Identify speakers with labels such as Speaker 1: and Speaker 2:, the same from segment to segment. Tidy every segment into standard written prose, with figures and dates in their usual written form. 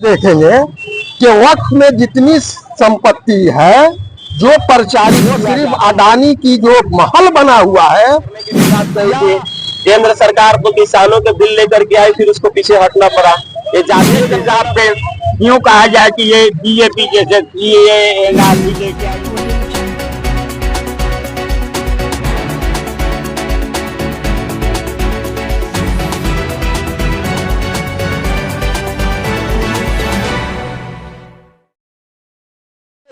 Speaker 1: देखेंगे कि वक्त में जितनी संपत्ति है जो प्रचारित सिर्फ अडानी की जो महल बना हुआ है।
Speaker 2: केंद्र सरकार तो किसानों के बिल लेकर के आई, फिर उसको पीछे हटना पड़ा। ये जाति के हिसाब पे यूं कहा जाए कि ये बीजेपी जैसे लेके आई।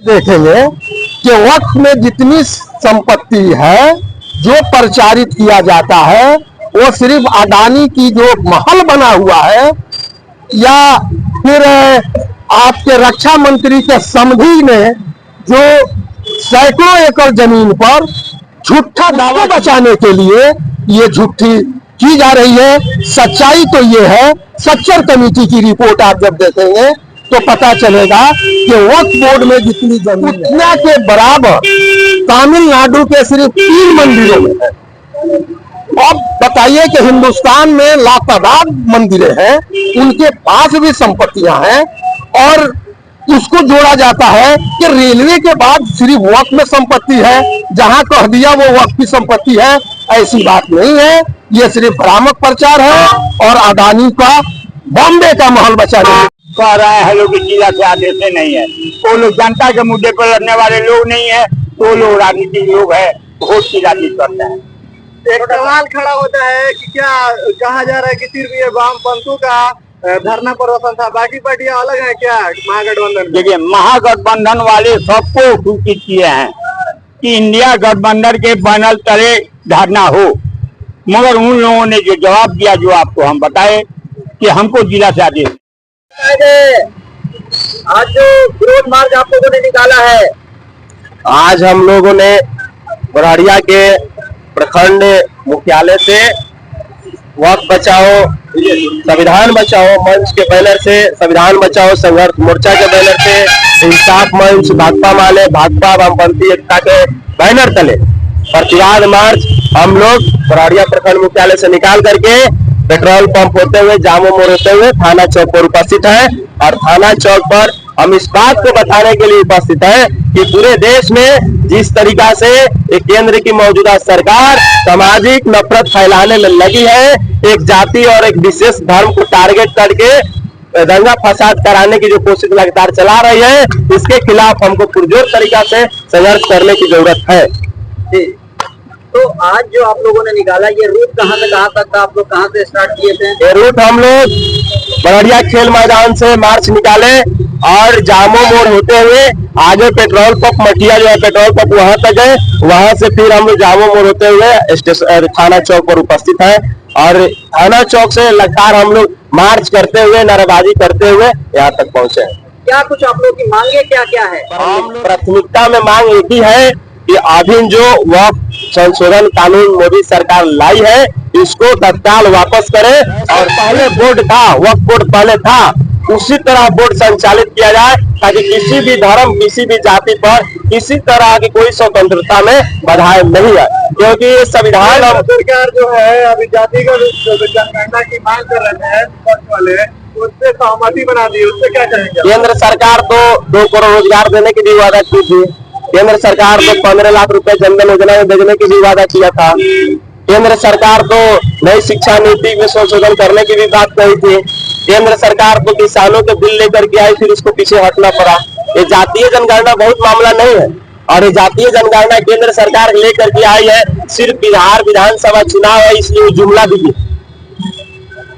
Speaker 1: देखेंगे कि वक्त में जितनी संपत्ति है जो प्रचारित किया जाता है वो सिर्फ अडानी की जो महल बना हुआ है या फिर आपके रक्षा मंत्री के समधी ने जो सैकड़ों एकड़ जमीन पर झूठा दावा बचाने के लिए ये झूठी की जा रही है। सच्चाई तो ये है, सच्चर कमेटी की रिपोर्ट आप जब देखेंगे तो पता चलेगा कि वक्फ बोर्ड में जितनी जमीन उतना के बराबर तमिलनाडु के सिर्फ 3 मंदिरों में है। अब बताइए कि हिंदुस्तान में लातादार मंदिरें हैं, उनके पास भी संपत्तियां हैं और उसको जोड़ा जाता है कि रेलवे के बाद सिर्फ वक्फ में संपत्ति है, जहां कह दिया वो वक्फ की संपत्ति है। ऐसी बात नहीं है, ये सिर्फ भ्रामक प्रचार है और अडानी का बॉम्बे का महल बचाने
Speaker 2: कह रहे हैं लोग जिला से आदेश नहीं है। वो लोग जनता के मुद्दे पर लड़ने वाले लोग नहीं है, तो लोग राजनीतिक लोग है, वोट की राजनीति करते हैं।
Speaker 3: एक सवाल खड़ा होता है कि क्या कहा जा रहा है कि सिर्फ ये वामपंथी का धरना प्रदर्शन था, बाकी पार्टियां अलग है क्या महागठबंधन?
Speaker 2: देखिए, महागठबंधन वाले सबको सूचित किए हैं कि इंडिया गठबंधन के बैनर तले धरना हो, मगर उन लोगों ने जो जवाब दिया, जो आपको हम बताए कि हमको जिला से आदेश।
Speaker 3: आज जो विरोध मार्च आप लोगों ने निकाला है,
Speaker 1: आज हम लोगों ने बराड़िया के प्रखंड मुख्यालय से वक्त बचाओ संविधान बचाओ मंच के बैनर से, संविधान बचाओ संघर्ष मोर्चा के बैनर से, इंसाफ मंच, भाकपा माले, भाकपा वामपंथी एकता के बैनर तले प्रतिवाद मार्च हम लोग बराड़िया प्रखंड मुख्यालय से निकाल करके पेट्रोल पंप होते हुए, जामो मोड़ होते हुए थाना चौक पर उपस्थित है। और थाना चौक पर हम इस बात को बताने के लिए उपस्थित है कि पूरे देश में जिस तरीका से एक केंद्र की मौजूदा सरकार सामाजिक नफरत फैलाने में लगी है, एक जाति और एक विशेष धर्म को टारगेट करके दंगा फसाद कराने की जो कोशिश लगातार चला रही है, इसके खिलाफ हमको पुरजोर तरीका से संघर्ष करने की जरूरत है।
Speaker 3: तो आज जो आप लोगों ने निकाला, ये रूट कहाँ से कहाँ तक था? आप लोग कहाँ से स्टार्ट किए थे?
Speaker 1: ये रूट हम लोग बराड़िया खेल मैदान से मार्च निकाले और जामो मोड़ होते हुए आगे पेट्रोल पंप मटिया जो है पेट्रोल पंप वहां तक गए, वहां से फिर हम लोग जामो मोड़ होते हुए स्टेशन थाना चौक पर उपस्थित है। और थाना चौक से लगातार हम लोग मार्च करते हुए, नारेबाजी करते हुए यहाँ तक पहुंचे।
Speaker 3: क्या कुछ आप लोग की मांगे क्या क्या है?
Speaker 1: प्राथमिकता में मांग एक ही है कि अभी जो वक्फ संशोधन कानून मोदी सरकार लाई है, इसको तत्काल वापस करे और पहले बोर्ड था, वक्फ बोर्ड पहले था, उसी तरह बोर्ड संचालित किया जाए ताकि किसी भी धर्म, किसी भी जाति पर किसी तरह की कोई स्वतंत्रता में बाधाएं नहीं है। क्योंकि ये संविधान और
Speaker 3: सरकार जो है अभी जातिगत जनगणना की मांग कर रहे हैं वाले, उससे सहमति बना दी, उससे क्या कहेंगे?
Speaker 1: केंद्र सरकार तो 2 करोड़ रोजगार देने की भी वादा की थी, केंद्र सरकार तो 15 लाख रुपए जनधन योजना में भेजने की भी वादा किया था, केंद्र सरकार तो नई शिक्षा नीति में संशोधन करने की भी बात कही थी, केंद्र सरकार तो किसानों के बिल लेकर के आई, फिर उसको पीछे हटना पड़ा। ये जातीय जनगणना बहुत मामला नहीं है और ये जातीय जनगणना केंद्र सरकार लेकर के आई है, सिर्फ बिहार विधानसभा चुनाव है इसलिए जुमला भी दी।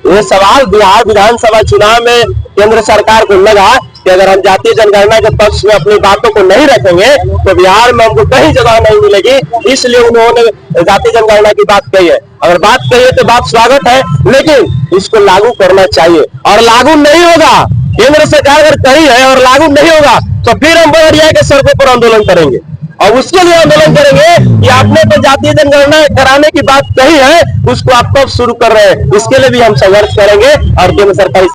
Speaker 1: ये सवाल बिहार विधानसभा चुनाव में केंद्र सरकार को लगा कि अगर हम जातीय जनगणना के पक्ष में अपनी बातों को नहीं रखेंगे तो बिहार में हमको कहीं जगह नहीं मिलेगी, इसलिए उन्होंने जातीय जनगणना की बात कही है। अगर बात कही है तो बात स्वागत है, लेकिन इसको लागू करना चाहिए और लागू नहीं होगा, केंद्र सरकार अगर कही है और लागू नहीं होगा तो फिर हम बराड़िया के सड़कों पर आंदोलन करेंगे और उसके लिए आंदोलन करेंगे कि आपने तो जातीय जनगणना कराने की बात कही है, उसको आप कब शुरू कर रहे हैं, इसके लिए भी हम संघर्ष करेंगे और केंद्र सरकार